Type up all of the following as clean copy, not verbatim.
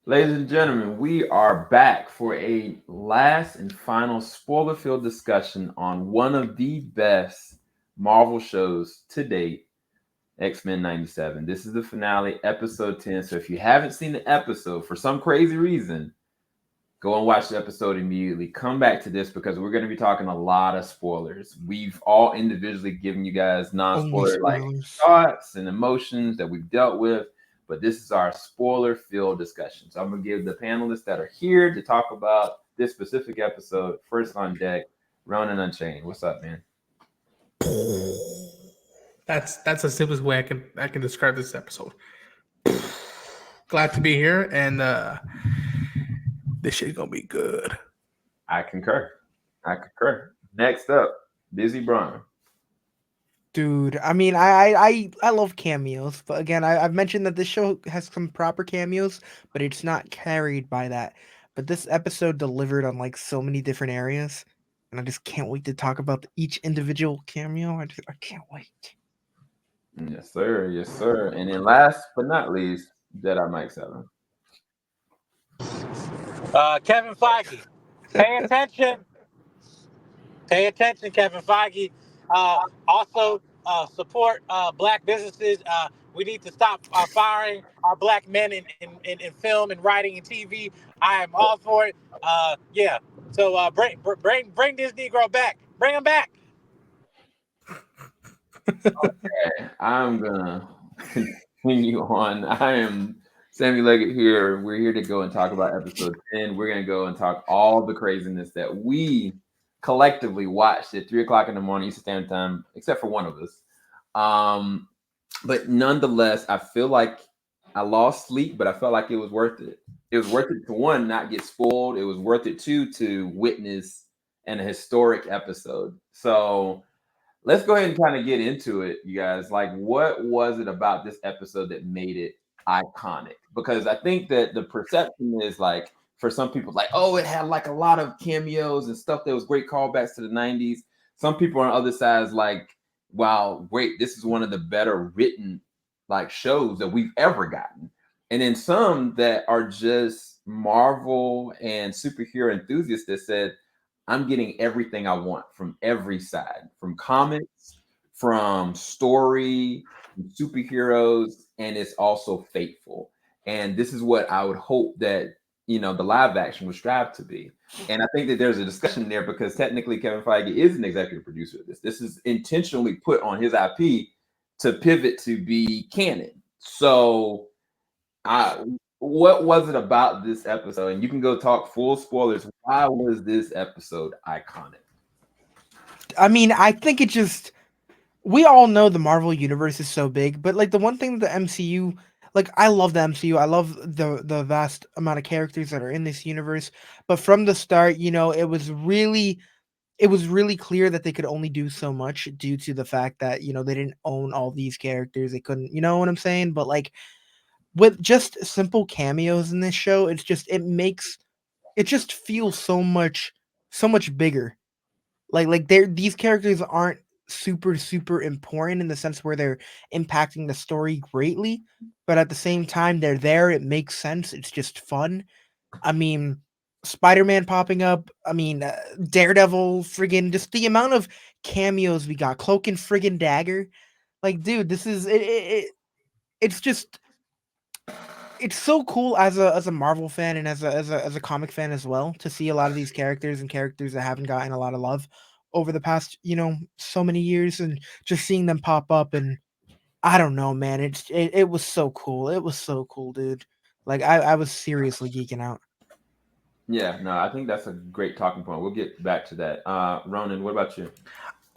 Ladies and gentlemen, we are back for a last and final spoiler filled discussion on one of the best Marvel shows to date, X-Men 97. This is the finale, episode 10. So if you haven't seen the episode for some crazy reason, go and watch the episode immediately. Come back to this because we're going to be talking a lot of spoilers. We've all individually given you guys Only non-spoiler like spoilers. thoughts and emotions that we've dealt with, but this is our spoiler-filled discussion. So I'm going to give the panelists that are here to talk about this specific episode first on deck. Ronin Unchained, what's up, man? That's the simplest way I can describe this episode. Glad to be here, and this shit's gonna be good. I concur. I concur. Next up, Bizzy Braun. Dude, I mean, I love cameos, but again, I've mentioned that this show has some proper cameos, but it's not carried by that. But this episode delivered on like so many different areas, and I just can't wait to talk about each individual cameo. I can't wait. Yes, sir. Yes, sir. And then last but not least, Jedi Mike 7. Kevin Feige, pay attention. Pay attention, Kevin Feige. Also, support black businesses. We need to stop firing our black men in film and writing and TV. I am all for it. Yeah. So bring this Negro back. Bring him back. Okay, I'm gonna continue on. I am Sammy Leggett here. We're here to go and talk about episode 10. We're gonna go and talk all the craziness that we collectively watched at 3 o'clock in the morning Eastern Standard Time, except for one of us. But nonetheless, I feel like I lost sleep, but I felt like it was worth it. It was worth it to one, not get spoiled. It was worth it two to witness an historic episode. So let's go ahead and kind of get into it, you guys. Like, what was it about this episode that made it iconic? Because I think that the perception is like, for some people, like, oh, it had like a lot of cameos and stuff that was great callbacks to the 90s. Some people on the other side is like, wow, wait, this is one of the better written like shows that we've ever gotten. And then some that are just Marvel and superhero enthusiasts that said, I'm getting everything I want from every side, from comics, from story, from superheroes, and it's also faithful. And this is what I would hope that the live action would strive to be. And I think that there's a discussion there because technically Kevin Feige is an executive producer of this. This is intentionally put on his IP to pivot to be canon. So I what was it about this episode? And you can go talk full spoilers. Why was this episode iconic? I mean, I think it just we all know the Marvel universe is so big, but like the one thing that the MCU, like I love the MCU. I love the vast amount of characters that are in this universe. But from the start, it was really clear that they could only do so much due to the fact that they didn't own all these characters. They couldn't, you know what I'm saying? But like with just simple cameos in this show, it just feels so much bigger. Like these characters aren't super important in the sense where they're impacting the story greatly, but at the same time they're there. It makes sense. It's just fun. I mean, Spider-Man popping up. I mean, Daredevil. Friggin' just the amount of cameos we got. Cloak and friggin' Dagger. Like, dude, this is it's just it's so cool as a Marvel fan and as a comic fan as well to see a lot of these characters and characters that haven't gotten a lot of love over the past so many years, and just seeing them pop up. And I don't know, man, it was so cool. It was so cool, dude. Like I was seriously geeking out. Yeah, no, I think that's a great talking point. We'll get back to that. Ronan, what about you?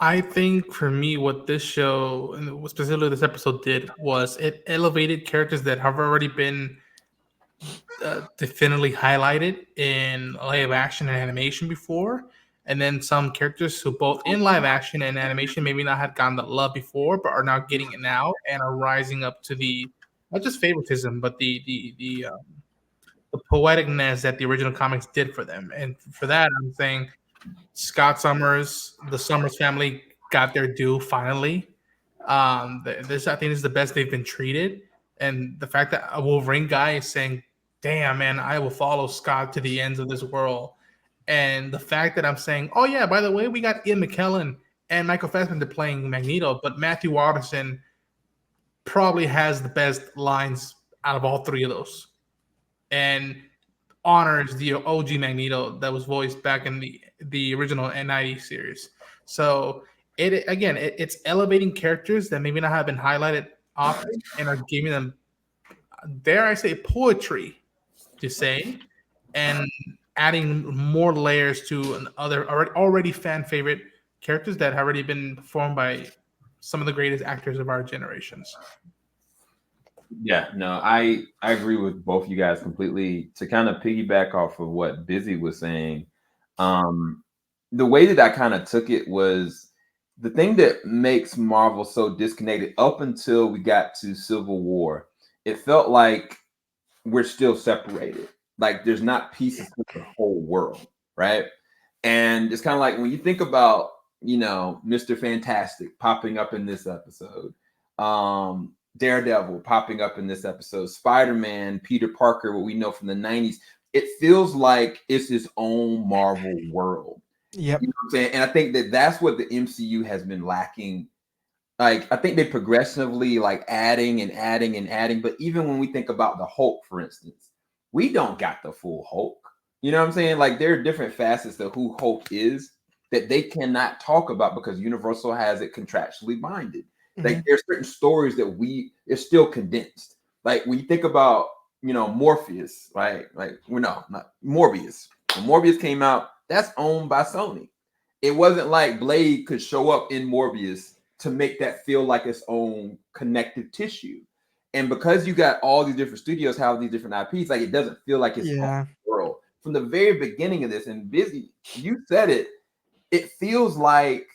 I think for me, what this show, and specifically this episode, did was it elevated characters that have already been definitely highlighted in live action and animation before, and then some characters who both in live action and animation maybe not had gotten the love before, but are now getting it now and are rising up to the not just favoritism, but the poeticness that the original comics did for them. And for that, I'm saying Scott Summers, the Summers family got their due finally. This I think is the best they've been treated, and the fact that a Wolverine guy is saying damn, man, I will follow Scott to the ends of this world. And the fact that I'm saying, oh yeah, by the way, we got Ian McKellen and Michael Fassbender playing Magneto, but Matthew Waterson probably has the best lines out of all three of those, and honors the OG Magneto that was voiced back in the original N90 series. So it's elevating characters that maybe not have been highlighted often and are giving them, dare I say, poetry to say, and adding more layers to other already fan favorite characters that have already been performed by some of the greatest actors of our generations. Yeah, no, I agree with both you guys completely. To kind of piggyback off of what Bizzy was saying, the way that I kind of took it was the thing that makes Marvel so disconnected up until we got to Civil War. It felt like we're still separated. Like there's not pieces to the whole world, right? And it's kind of like when you think about, Mr. Fantastic popping up in this episode, Daredevil popping up in this episode, Spider-Man, Peter Parker, what we know from the 90s, it feels like it's its own Marvel world. Yep. You know what I'm saying? And I think that that's what the MCU has been lacking. Like, I think they progressively adding and adding and adding. But even when we think about the Hulk, for instance, we don't got the full Hulk. You know what I'm saying? Like, there are different facets of who Hulk is that they cannot talk about because Universal has it contractually binded. Like there's certain stories that it's still condensed. Like when you think about, Morpheus, right? Not Morbius. When Morbius came out, that's owned by Sony. It wasn't like Blade could show up in Morbius to make that feel like its own connective tissue. And because you got all these different studios have these different IPs, like it doesn't feel like it's own world. From the very beginning of this, and Bizzy, you said it feels like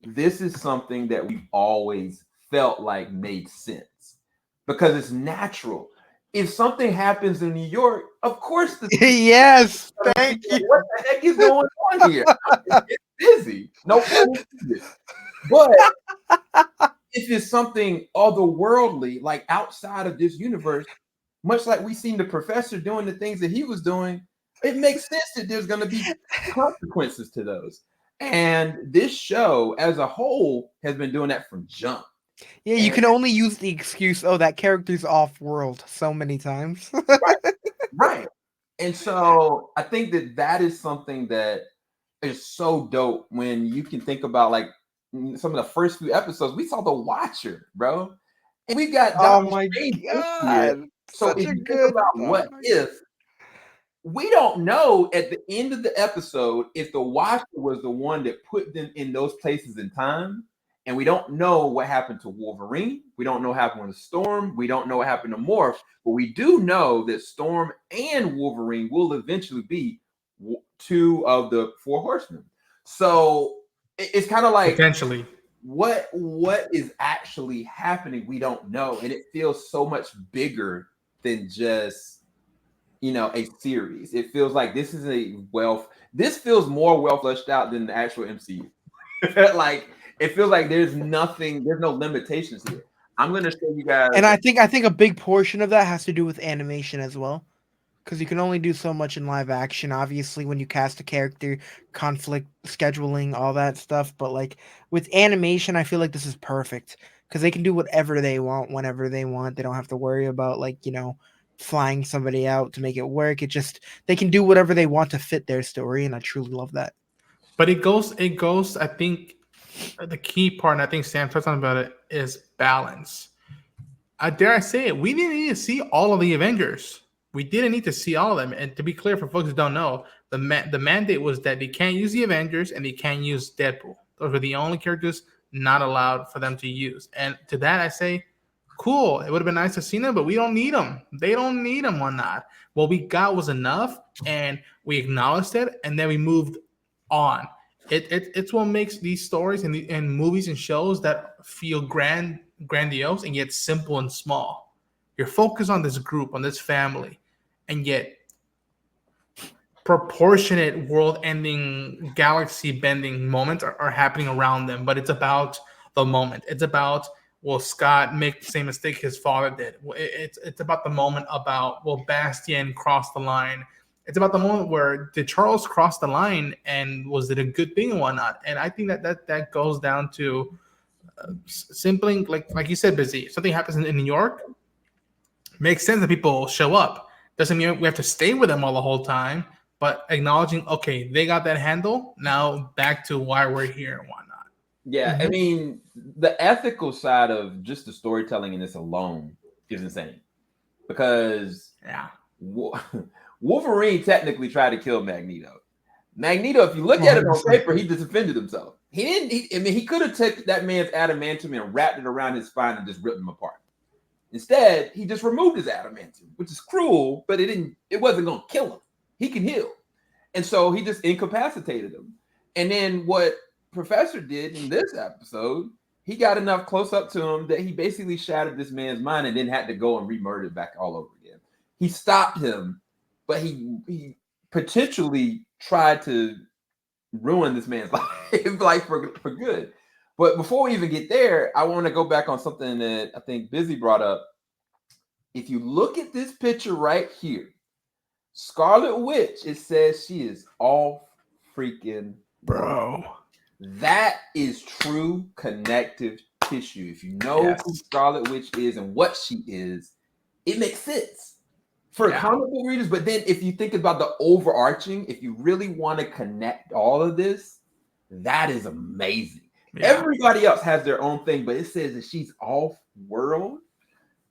this is something that we've always felt like made sense because it's natural. If something happens in New York, of course, yes, thank you. What the heck is going on here? It's busy. No, but if it's something otherworldly, like outside of this universe, much like we seen the professor doing the things that he was doing, it makes sense that there's going to be consequences to those. And this show as a whole has been doing that from jump. Yeah, you can only use the excuse, oh, that character's off-world so many times. Right. And so I think that is something that is so dope when you can think about some of the first few episodes. We saw The Watcher, bro. And we got oh my God. So if you think about what if, we don't know at the end of the episode if the Watcher was the one that put them in those places in time. And we don't know what happened to Wolverine. We don't know what happened to Storm. We don't know what happened to Morph. But we do know that Storm and Wolverine will eventually be two of the Four Horsemen. So it's kind of like potentially what is actually happening, we don't know. And it feels so much bigger than just a series. It feels like this is this feels more well fleshed out than the actual MCU. It feels like there's no limitations here. I'm gonna show you guys. And I think a big portion of that has to do with animation as well. Because you can only do so much in live action, obviously, when you cast a character, conflict, scheduling, all that stuff. But with animation, I feel like this is perfect. Because they can do whatever they want, whenever they want. They don't have to worry about flying somebody out to make it work. They can do whatever they want to fit their story, and I truly love that. But it goes, I think the key part, and I think Sam touched on about it, is balance. Dare I say it, we didn't need to see all of the Avengers. We didn't need to see all of them. And to be clear, for folks who don't know, the mandate was that they can't use the Avengers and they can't use Deadpool. Those were the only characters not allowed for them to use. And to that, I say, cool. It would have been nice to see them, but we don't need them. They don't need them or not. What we got was enough, and we acknowledged it, and then we moved on. It's what makes these stories and movies and shows that feel grandiose and yet simple and small. You're focused on this group, on this family, and yet proportionate world-ending, galaxy-bending moments are happening around them. But it's about the moment. It's about will Scott make the same mistake his father did? It's about the moment about, will Bastien cross the line? It's about the moment where did Charles cross the line, and was it a good thing or whatnot? And I think that goes down to simply, like you said, Bizzy. If something happens in New York, makes sense that people show up. Doesn't mean we have to stay with them all the whole time, but acknowledging, okay, they got that handle. Now back to why we're here and whatnot. Yeah, I mean, the ethical side of just the storytelling in this alone is insane. Because Wolverine technically tried to kill Magneto. Magneto, if you look at it on paper, he just defended himself. He could have taken that man's adamantium and wrapped it around his spine and just ripped him apart. Instead, he just removed his adamantium, which is cruel, but it wasn't going to kill him. He can heal. And so he just incapacitated him. And then what Professor did in this episode, he got enough close up to him that he basically shattered this man's mind and then had to go and re-murder it back all over again. He stopped him, but he potentially tried to ruin this man's life for good. But before we even get there, I want to go back on something that I think Bizzy brought up. If you look at this picture right here, Scarlet Witch, it says she is all freaking bro. That is true connective tissue. If you know who Scarlet Witch is and what she is, it makes sense for comic book readers. But then if you think about the overarching, if you really want to connect all of this, that is amazing. Yeah. Everybody else has their own thing, but it says that she's off-world.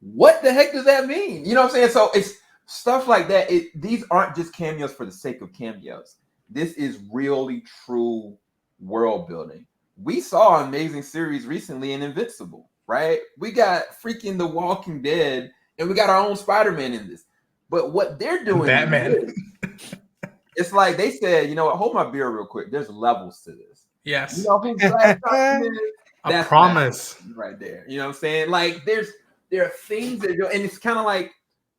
What the heck does that mean? You know what I'm saying? So it's stuff like that. These aren't just cameos for the sake of cameos. This is really true world building. We saw an amazing series recently in Invincible, right? We got freaking The Walking Dead, and we got our own Spider-Man in this. But what they're doing, Batman. It's like they said, you know what? Hold my beer real quick. There's levels to this. Yes. You know who That's a promise right there. You know what I'm saying? Like there are things that go, and it's kind of like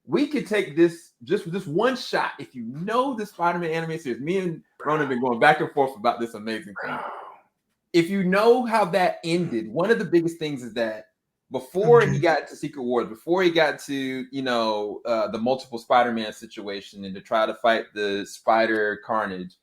we could take this just one shot. If you know the Spider-Man animated series, me and Ronin have been going back and forth about this amazing thing. If you know how that ended, one of the biggest things is that before he got to Secret Wars, before he got to the multiple Spider-Man situation and to try to fight the Spider Carnage,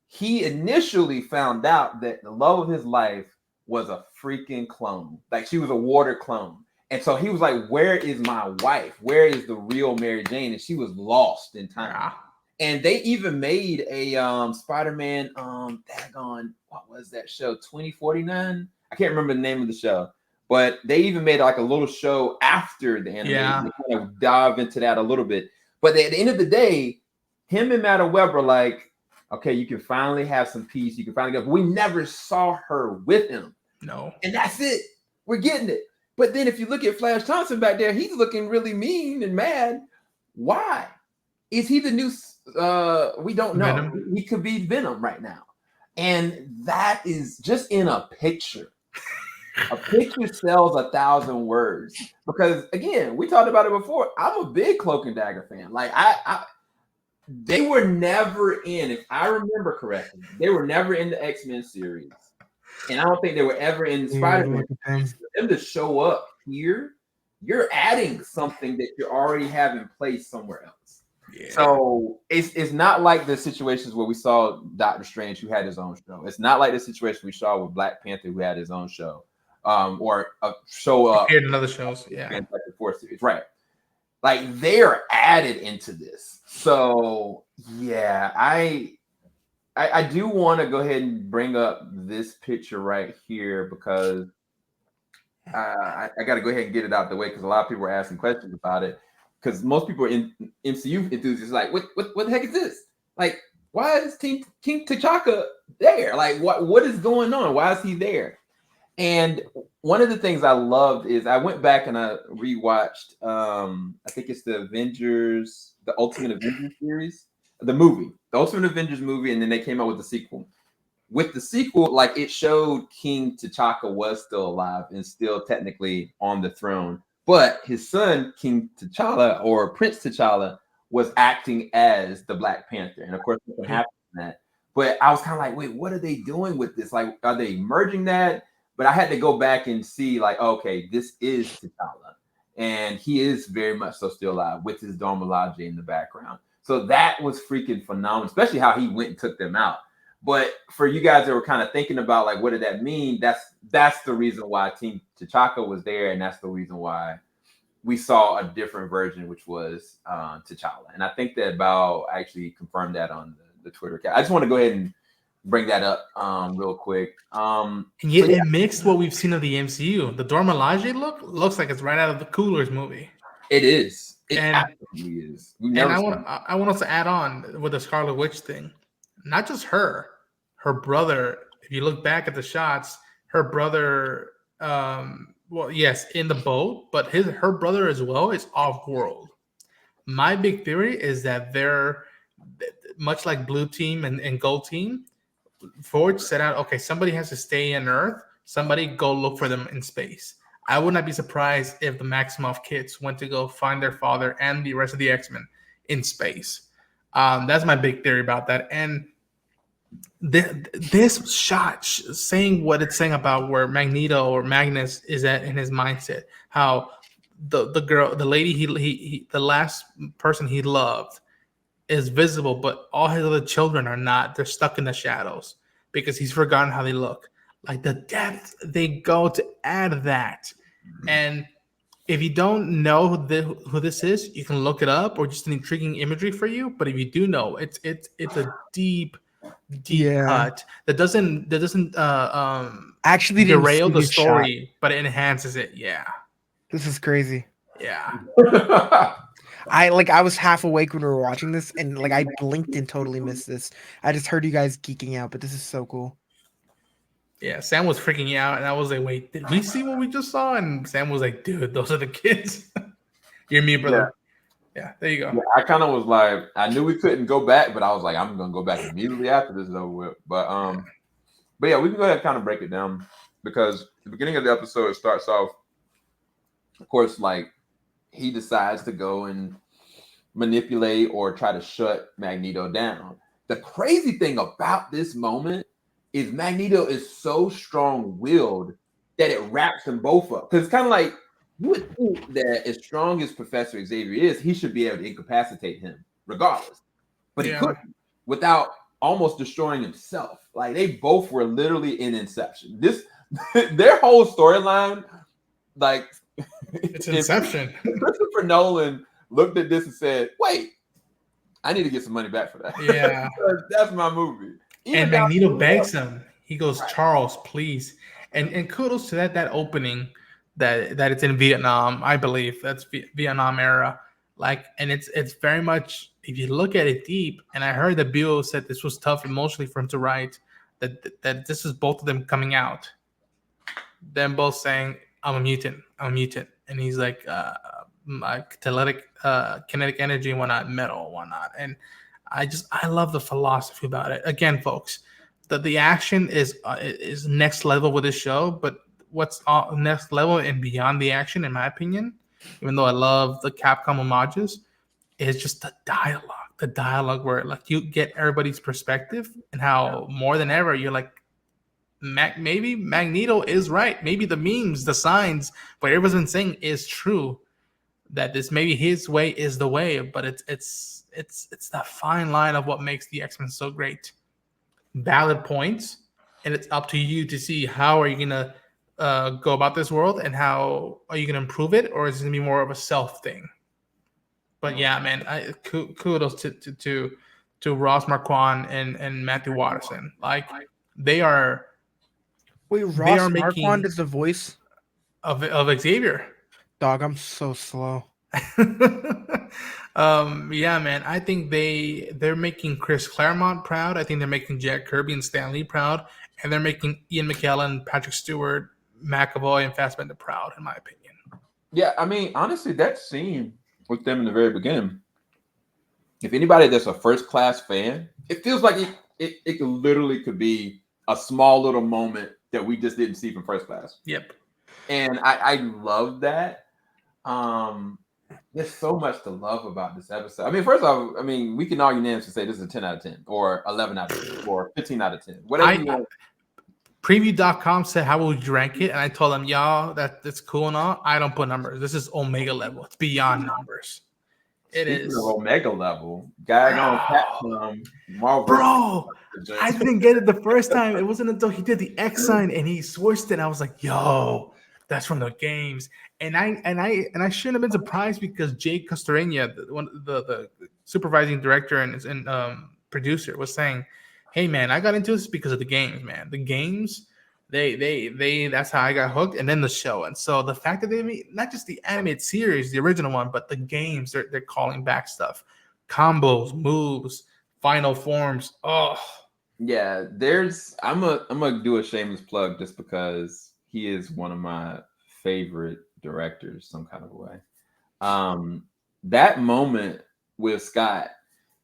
he initially found out that the love of his life was a freaking clone. Like she was a water clone. And so he was like, where is my wife? Where is the real Mary Jane? And she was lost in time. Yeah. And they even made a Spider-Man, what was that show? 2049? I can't remember the name of the show. But they even made like a little show after the animation. Yeah. They kind of dive into that a little bit. But at the end of the day, him and Madam Web were like, okay, you can finally have some peace. You can finally go. We never saw her with him. No. And that's it. We're getting it. But then if you look at Flash Thompson back there, he's looking really mean and mad. Why? Is he the new, we don't know. Venom. He could be Venom right now. And that is just in a picture. A picture sells 1,000 words. Because again, we talked about it before. I'm a big Cloak and Dagger fan. Like they were never in, if I remember correctly, they were never in the X-Men series. And I don't think they were ever in Spider-Man. For them to show up here, you're adding something that you already have in place somewhere else. Yeah. So it's not like the situations where we saw Doctor Strange, who had his own show. It's not like the situation we saw with Black Panther, who had his own show. Or a show up in other shows. Yeah. Fantastic Four series. Right. Like they are added into this. So yeah, I do want to go ahead and bring up this picture right here because I got to go ahead and get it out the way because a lot of people are asking questions about it. Because most people are in MCU enthusiasts like, what the heck is this? Like, why is King T'Chaka there? Like, what is going on? Why is he there? And one of the things I loved is I went back and I rewatched, I think it's the Ultimate Avengers series, the movie, the Ultimate Avengers movie, and then they came out with the sequel. With the sequel, like it showed King T'Chaka was still alive and still technically on the throne, but his son, King T'Challa or Prince T'Challa, was acting as the Black Panther. And of course, what happened in that. But I was kind of like, wait, what are they doing with this? Like, are they merging that? But I had to go back and see, like, okay, this is T'Challa. And he is very much so still alive with his Dora Milaje in the background. So that was freaking phenomenal, especially how he went and took them out. But for you guys that were kind of thinking about, like, what did that mean? That's the reason why Team T'Chaka was there, and that's the reason why we saw a different version, which was T'Challa. And I think that Beau actually confirmed that on the Twitter account. I just want to go ahead and bring that up real quick. And yet it mixed what we've seen of the MCU. The Dora Milaje looks like it's right out of the Coolers movie. It is. It and, absolutely is. And I want us to add on with the Scarlet Witch thing. Not just her brother. If you look back at the shots, her brother, well, yes, in the boat, but her brother as well is off-world. My big theory is that they're much like Blue Team and Gold Team. Forge set out, okay, somebody has to stay on Earth. Somebody go look for them in space. I would not be surprised if the Maximoff kids went to go find their father and the rest of the X-Men in space. That's my big theory about that. And this shot saying what it's saying about where Magneto or Magnus is at in his mindset, how the girl, the lady he the last person he loved is visible, but all his other children are not. They're stuck in the shadows because he's forgotten how they look. Like the depth they go to add that. And if you don't know who this is, you can look it up or just an intriguing imagery for you. But if you do know, it's a deep cut that doesn't actually derail the story, but it enhances it. Yeah, this is crazy. Yeah. I was half awake when we were watching this, and like I blinked and totally missed this. I just heard you guys geeking out, but this is so cool. Yeah, Sam was freaking out, and I was like, "Wait, did we see what we just saw?" And Sam was like, "Dude, those are the kids." You're me, brother. Yeah, there you go. Yeah, I kind of was like, I knew we couldn't go back, but I was like, I'm gonna go back immediately after this is over with. But yeah, we can go ahead and kind of break it down because the beginning of the episode it starts off, of course, like he decides to go and manipulate or try to shut Magneto down. The crazy thing about this moment is Magneto is so strong-willed that it wraps them both up. Because it's kind of like you would think that as strong as Professor Xavier is, he should be able to incapacitate him regardless. But he couldn't without almost destroying himself. Like they both were literally in Inception. Their whole storyline, like it's Inception. Christopher Nolan looked at this and said, "Wait, I need to get some money back for that." Yeah, that's my movie. And Magneto begs him. He goes, "Charles, please." And kudos to that opening that it's in Vietnam. I believe that's Vietnam era. Like, and it's very much if you look at it deep. And I heard that Beau said this was tough emotionally for him to write. That this is both of them coming out. Them both saying, I'm a mutant, and he's like, my kinetic energy and whatnot, metal and whatnot. And I love the philosophy about it. Again, folks, the action is next level with this show, but what's next level and beyond the action, in my opinion, even though I love the Capcom homages, is just the dialogue. The dialogue where like you get everybody's perspective and how more than ever you're like, maybe Magneto is right. Maybe the memes, the signs, what everyone's been saying is true. That this maybe his way is the way, but it's that fine line of what makes the X-Men so great. Valid points, and it's up to you to see how are you gonna go about this world and how are you gonna improve it, or is it gonna be more of a self thing? But yeah, man, kudos to Ross Marquand and Matthew Waterson. Like they are. Wait, Ross Marquand is the voice of Xavier. Dog, I'm so slow. Yeah, man. I think they're making Chris Claremont proud. I think they're making Jack Kirby and Stan Lee proud, and they're making Ian McKellen, Patrick Stewart, McAvoy, and Fassbender proud, in my opinion. Yeah, I mean, honestly, that scene with them in the very beginning. If anybody that's a first-class fan, it feels like it literally could be a small little moment that we just didn't see from First Class. Yep. And I love that. There's so much to love about this episode. I mean, first off, we can all unanimously say this is a 10 out of 10 or 11 out of 10 or 15 out of 10. Whatever you want. Preview.com said, how would you rank it? And I told them, y'all, that's cool and all. I don't put numbers. This is Omega level. It's beyond numbers. It Speaking is. of Omega level, guy on Capcom, Marvel. Bro, I didn't get it the first time. It wasn't until he did the X sign and he switched it. I was like, yo, that's from the games. And I shouldn't have been surprised because Jake Castorena, the supervising director and producer, was saying, hey man, I got into this because of the games, man. The games, they that's how I got hooked, and then the show. And so the fact that they made not just the animated series, the original one, but the games, they're calling back stuff, combos, moves, final forms. Oh yeah, I'm gonna do a shameless plug just because he is one of my favorite directors, some kind of way. That moment with Scott,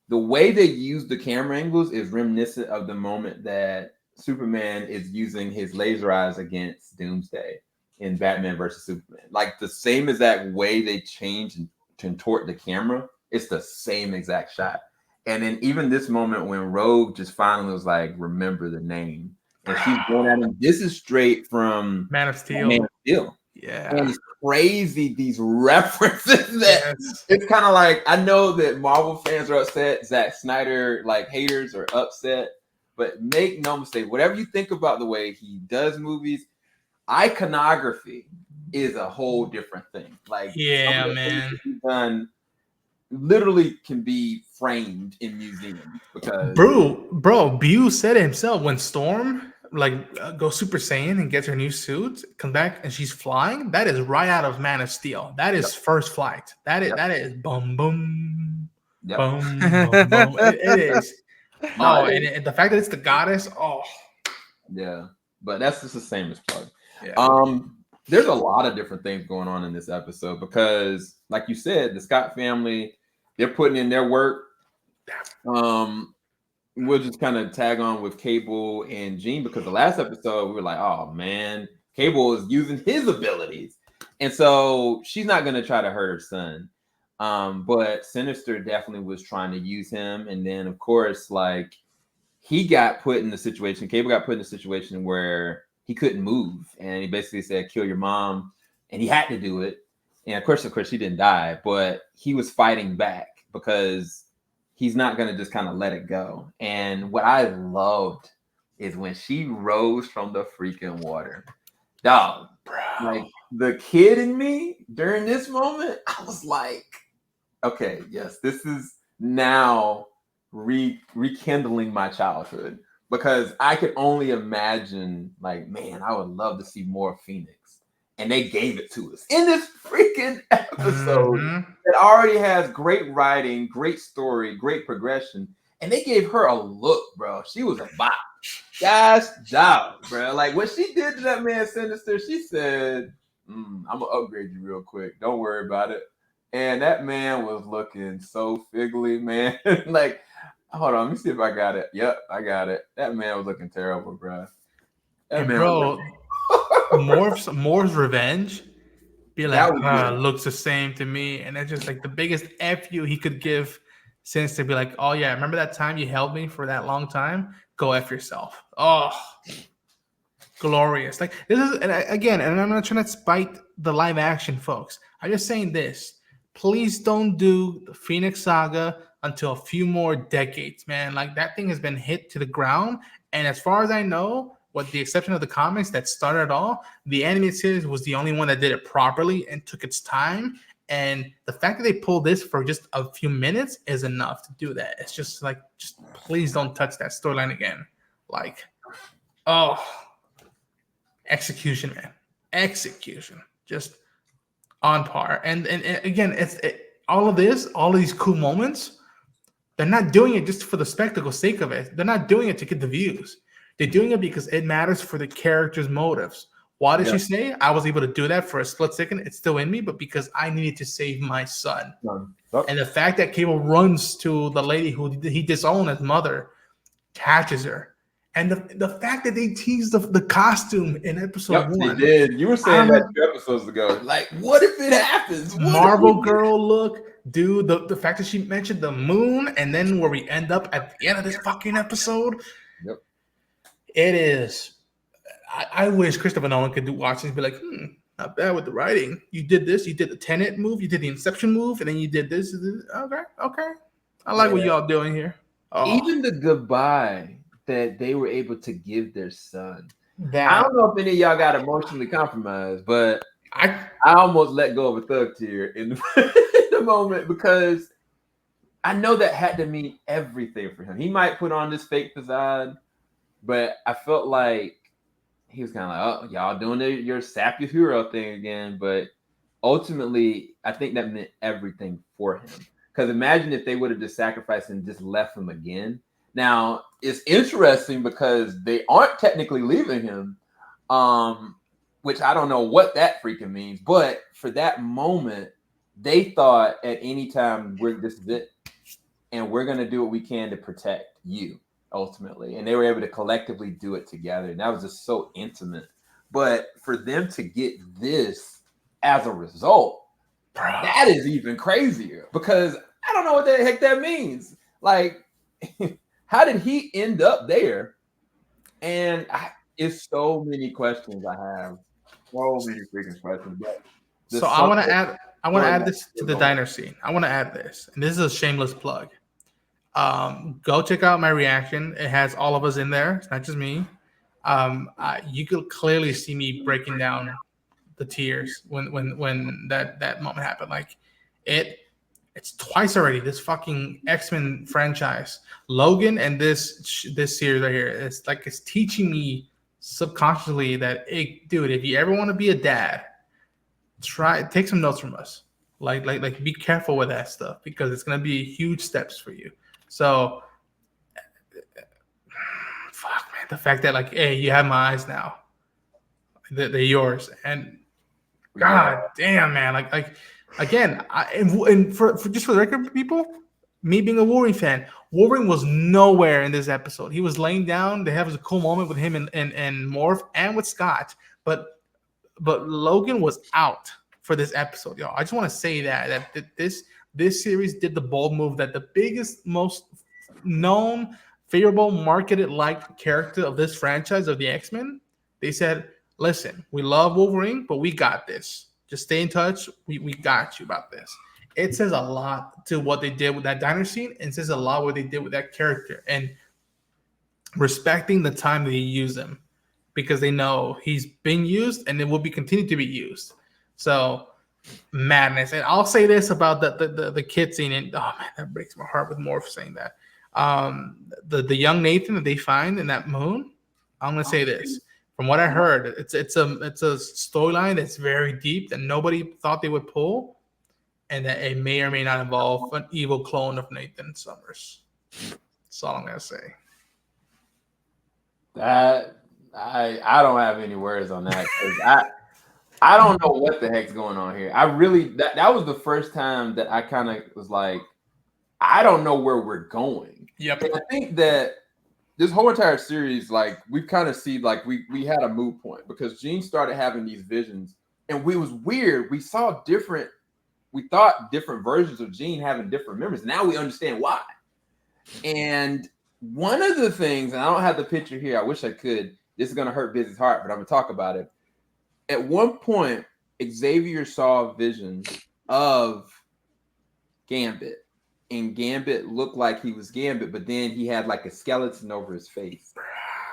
the way they use the camera angles is reminiscent of the moment that Superman is using his laser eyes against Doomsday in Batman versus Superman. Like the same exact way they change and contort the camera, it's the same exact shot. And then even this moment when Rogue just finally was like, remember the name. And she's going at him. This is straight from Man of Steel. Man of Steel. Yeah. And it's crazy, these references that it's kind of like, I know that Marvel fans are upset, Zack Snyder like haters are upset, but make no mistake, whatever you think about the way he does movies, iconography is a whole different thing. Like, yeah, man, he's done literally can be framed in museums because bro, Beau said it himself when Storm goes Super Saiyan and gets her new suit, come back and she's flying. That is right out of Man of Steel. That is first flight. That is boom boom boom boom boom. It is. Oh, and the fact that it's the goddess. Oh, yeah, but that's just the same as plug. Yeah. There's a lot of different things going on in this episode because, like you said, the Scott family, they're putting in their work. We'll just kind of tag on with Cable and Jean because the last episode we were like, oh man, Cable is using his abilities, and so she's not going to try to hurt her son. But Sinister definitely was trying to use him, and then of course, like he got put in the situation. Cable got put in a situation where he couldn't move, and he basically said, "Kill your mom," and he had to do it. And of course, he didn't die, but he was fighting back because he's not going to just kind of let it go. And what I loved is when she rose from the freaking water, dog. bro. Like the kid in me during this moment, I was like, okay, yes, this is now rekindling my childhood because I could only imagine, like, man, I would love to see more Phoenix. And they gave it to us in this freaking episode that already has great writing, great story, great progression. And they gave her a look, bro. She was a bop. Gosh, dog, bro. Like when she did to that man Sinister, she said, I'm going to upgrade you real quick. Don't worry about it. And that man was looking so figgly, man. Like, hold on, let me see if I got it. Yep, I got it. That man was looking terrible, bro. That man bro, Morph's revenge be like, looks the same to me. And that's just like the biggest F you he could give Sinister, be like, oh yeah, remember that time you held me for that long time? Go F yourself. Oh, glorious. Like this is, and I'm not trying to spite the live action folks. I'm just saying this. Please don't do the Phoenix Saga until a few more decades, man. Like that thing has been hit to the ground. And as far as I know, with the exception of the comics that started it all, the animated series was the only one that did it properly and took its time. And the fact that they pulled this for just a few minutes is enough to do that. It's just like, just please don't touch that storyline again. Like, oh, execution, man. Execution. Just on par. And again, all of these cool moments, they're not doing it just for the spectacle sake of it. They're not doing it to get the views. They're doing it because it matters for the character's motives. Why did she say I was able to do that for a split second? It's still in me, but because I needed to save my son. And the fact that Cable runs to the lady who he disowned as mother, catches her. And the fact that they teased the costume in episode 1. They did. You were saying that 2 episodes ago. Like, what if it happens? Marvel Girl look. Dude, the fact that she mentioned the moon and then where we end up at the end of this fucking episode. Yep. It is I wish Christopher Nolan could watch this and be like, not bad with the writing. You did this, you did the Tenet move, you did the Inception move, and then you did this. Okay. I like what y'all doing here. Oh. Even the goodbye that they were able to give their son. I don't know if any of y'all got emotionally compromised, but I almost let go of a thug tear in the moment, because I know that had to mean everything for him. He might put on this fake facade, but I felt like he was kind of like, oh, y'all doing your sap your hero thing again. But ultimately, I think that meant everything for him. Because imagine if they would have just sacrificed and just left him again. Now, it's interesting because they aren't technically leaving him, which I don't know what that freaking means. But for that moment, they thought at any time, this is it. And we're going to do what we can to protect you, ultimately. And they were able to collectively do it together. And that was just so intimate. But for them to get this as a result, that is even crazier, because I don't know what the heck that means. Like, how did he end up there? And it's so many questions I have. So many freaking questions. But so I want to add this to the diner scene. I want to add this. And this is a shameless plug. Go check out my reaction. It has all of us in there. It's not just me. You could clearly see me breaking down the tears when that moment happened. Like it's twice already. This fucking X-Men franchise, Logan, and this series right here. It's like it's teaching me subconsciously that, hey, dude, if you ever want to be a dad, take some notes from us. Like be careful with that stuff, because it's gonna be huge steps for you. So, fuck, man, the fact that, like, hey, you have my eyes now. They're yours. And God damn, man. Like again, and for just for the record, people, me being a Wolverine fan, Wolverine was nowhere in this episode. He was laying down. They have a cool moment with him and Morph and with Scott. But Logan was out for this episode, y'all. I just want to say that this series did the bold move that the biggest, most known, favorable, marketed, liked character of this franchise, of the X-Men, they said, listen, we love Wolverine, but we got this. Just stay in touch. We got you about this. It says a lot to what they did with that diner scene, and says a lot what they did with that character, and respecting the time that you use him, because they know he's being used and it will be continued to be used. So madness. And I'll say this about the kid scene, and oh man, that breaks my heart with Morph saying that. The young Nathan that they find in that moon, I'm gonna say this. From what I heard, it's a storyline that's very deep that nobody thought they would pull, and that it may or may not involve an evil clone of Nathan Summers. That's all I'm gonna say. That I don't have any words on that, because I don't know what the heck's going on here. I really that was the first time that I kind of was like, I don't know where we're going. Yep. And I think that this whole entire series, like, we kind of see, like, we had a moot point, because Jean started having these visions, and it was weird. We thought different versions of Jean having different memories. Now we understand why. And one of the things, and I don't have the picture here, I wish I could. This is gonna hurt Bizzy's heart, but I'm gonna talk about it. At one point, Xavier saw a vision of Gambit, and Gambit looked like he was Gambit, but then he had like a skeleton over his face.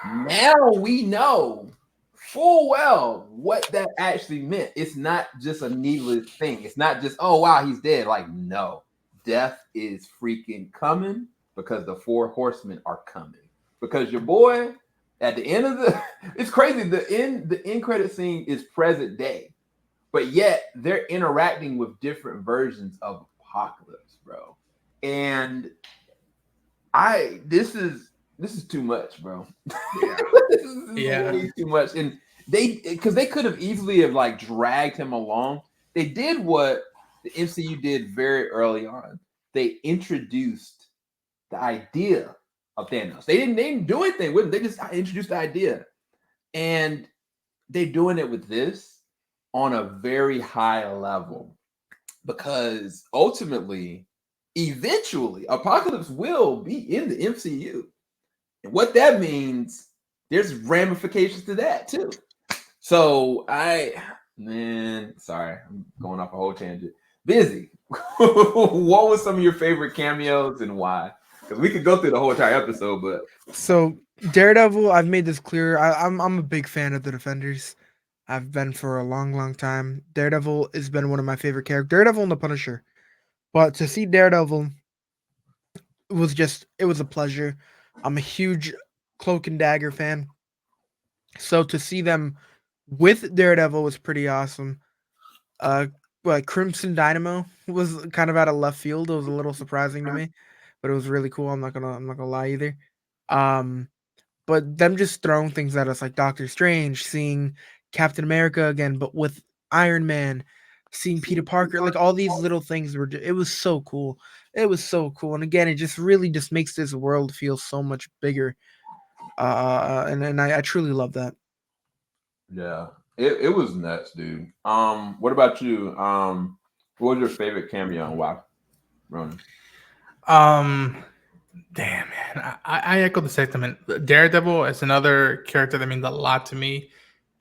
Now we know full well what that actually meant. It's not just a needless thing. It's not just, oh wow, he's dead. Like, no, death is freaking coming, because the 4 horsemen are coming. Because your boy, at the end of it's crazy. The end credit scene is present day, but yet they're interacting with different versions of Apocalypse, bro. And this is too much, bro. Yeah. This is way too much. And because they could have easily have like dragged him along. They did what the MCU did very early on. They introduced the idea of Thanos. They didn't do anything with it. They just introduced the idea. And they're doing it with this on a very high level, because ultimately, eventually, Apocalypse will be in the MCU. And what that means there's ramifications to that too. So sorry, I'm going off a whole tangent. Bizzy, what was some of your favorite cameos and why? Because we could go through the whole entire episode, but So Daredevil, I've made this clear. I'm a big fan of the Defenders. I've been for a long, long time. Daredevil has been one of my favorite characters. Daredevil and the Punisher. But to see Daredevil it was a pleasure. I'm a huge Cloak and Dagger fan. So to see them with Daredevil was pretty awesome. Crimson Dynamo was kind of out of left field. It was a little surprising to me, but it was really cool. I'm not gonna lie either. But them just throwing things at us like Doctor Strange, seeing Captain America again, but with Iron Man, seeing Peter Parker, like all these little things it was so cool. It was so cool, and again, it just really just makes this world feel so much bigger. And I truly love that. yeah, it was nuts, dude. What about you? What was your favorite cameo and why, Ronin? Damn, man. I echo the sentiment. Daredevil is another character that means a lot to me.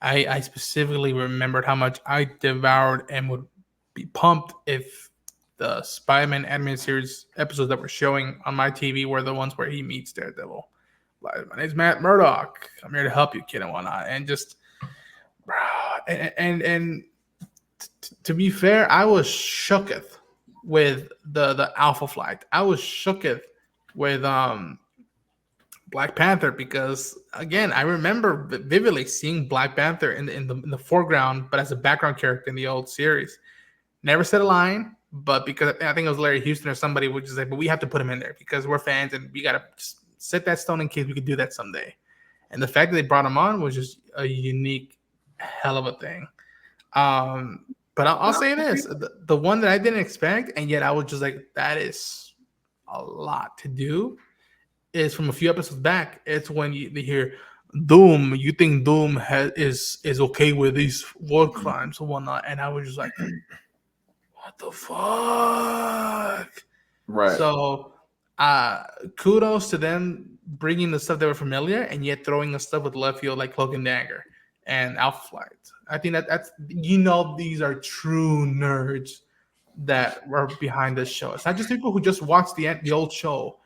I specifically remembered how much I devoured and would be pumped if the Spider-Man animated series episodes that were showing on my TV were the ones where he meets Daredevil. Like, my name's Matt Murdock. I'm here to help you, kid, and whatnot. And just, bro, and to be fair, I was shooketh with the Alpha Flight. I was shooketh with Black Panther because again, I remember vividly seeing Black Panther in the foreground, but as a background character in the old series. Never said a line, but because I think it was Larry Houston or somebody would just say, but we have to put him in there because we're fans and we gotta set that stone in case we could do that someday. And the fact that they brought him on was just a unique hell of a thing. But I'll say this: the one that I didn't expect, and yet I was just like, that is a lot to do, is from a few episodes back. It's when they hear Doom. You think Doom is okay with these war crimes or whatnot, and I was just like, what the fuck? Right. So, kudos to them bringing the stuff that were familiar and yet throwing the stuff with left field like Cloak and Dagger and Alpha Flight. I think that's these are true nerds that were behind this show. It's not just people who just watched the old show,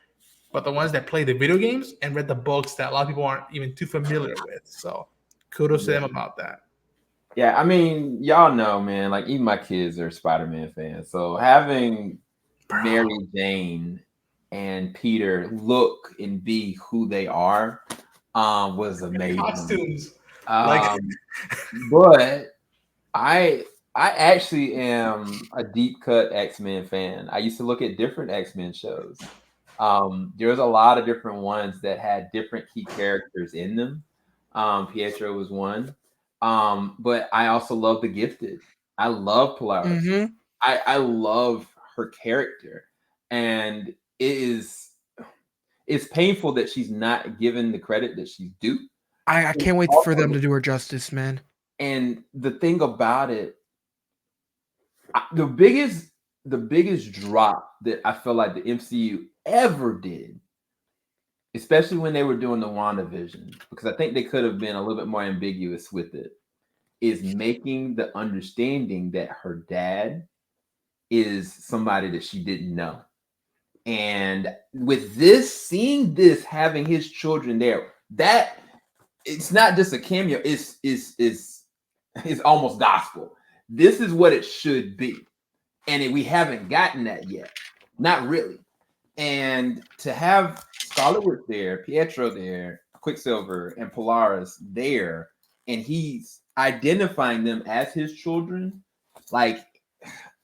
but the ones that play the video games and read the books that a lot of people aren't even too familiar with. So kudos to them about that. Yeah, I mean, y'all know, man, like even my kids are Spider-Man fans. So having Mary Jane and Peter look and be who they are was amazing. Costumes. But I actually am a deep cut X-Men fan. I used to look at different X-Men shows. There's a lot of different ones that had different key characters in them. Pietro was one. But I also love The Gifted. I love Polaris. Mm-hmm. I love her character. And it's painful that she's not given the credit that she's due. I can't wait for them to do her justice, man. And the thing about it, the biggest drop that I feel like the MCU ever did, especially when they were doing the WandaVision, because I think they could have been a little bit more ambiguous with it, is making the understanding that her dad is somebody that she didn't know. And with this, seeing this, having his children there, that it's not just a cameo, it's almost gospel. This is what it should be. And we haven't gotten that yet. Not really. And to have Scarlet Witch there, Pietro there, Quicksilver, and Polaris there, and he's identifying them as his children, like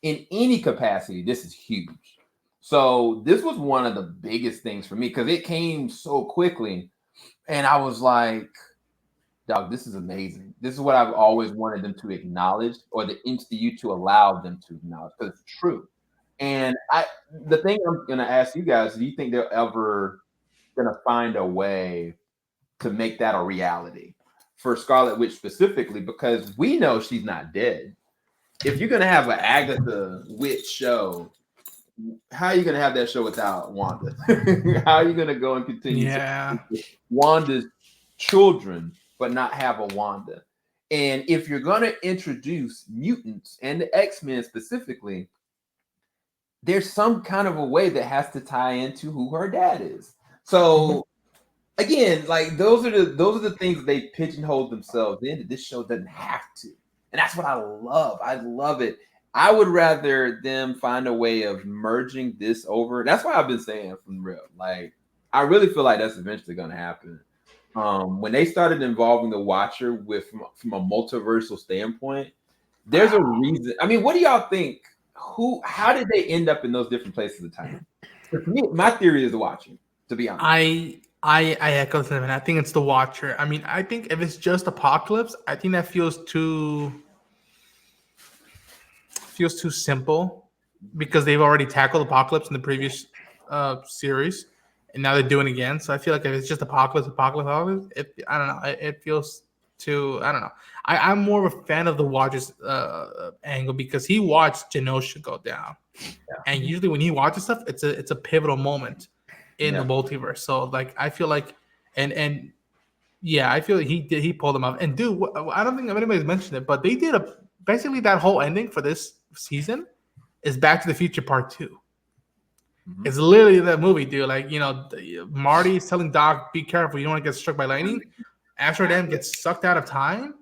in any capacity, this is huge. So this was one of the biggest things for me because it came so quickly. And I was like, dog, this is amazing. This is what I've always wanted them to acknowledge, or the MCU to allow them to acknowledge, because it's true. And the thing I'm going to ask you guys, do you think they're ever going to find a way to make that a reality for Scarlet Witch specifically? Because we know she's not dead. If you're going to have an Agatha Witch show, how are you going to have that show without Wanda? How are you going to go and continue? Yeah. Wanda's children, but not have a Wanda. And if you're going to introduce mutants and the X-Men specifically, there's some kind of a way that has to tie into who her dad is. So again, like those are the things that they pigeonhole themselves in. This show doesn't have to, and that's what I love. I love it. I would rather them find a way of merging this over. That's why I've been saying from real. Like I really feel like that's eventually going to happen. When they started involving the Watcher from a multiversal standpoint, there's a reason. I mean, what do y'all think? How did they end up in those different places of time? For me, my theory is the Watcher. To be honest, I echo them, and I think it's the Watcher. I mean, I think if it's just Apocalypse, I think that feels too simple because they've already tackled Apocalypse in the previous series, and now they're doing it again. So I feel like if it's just Apocalypse, I don't know. It feels too. I don't know. I'm more of a fan of the Watcher's angle because he watched Genosha go down, and usually when he watches stuff, it's a pivotal moment in the multiverse. So like I feel like and yeah, I feel like he pulled them up. And dude, I don't think anybody's mentioned it, but they did basically that whole ending for this season is Back to the Future Part 2. Mm-hmm. It's literally that movie, dude. Like, you know, Marty is telling Doc, be careful, you don't want to get struck by lightning. Amsterdam gets sucked out of time.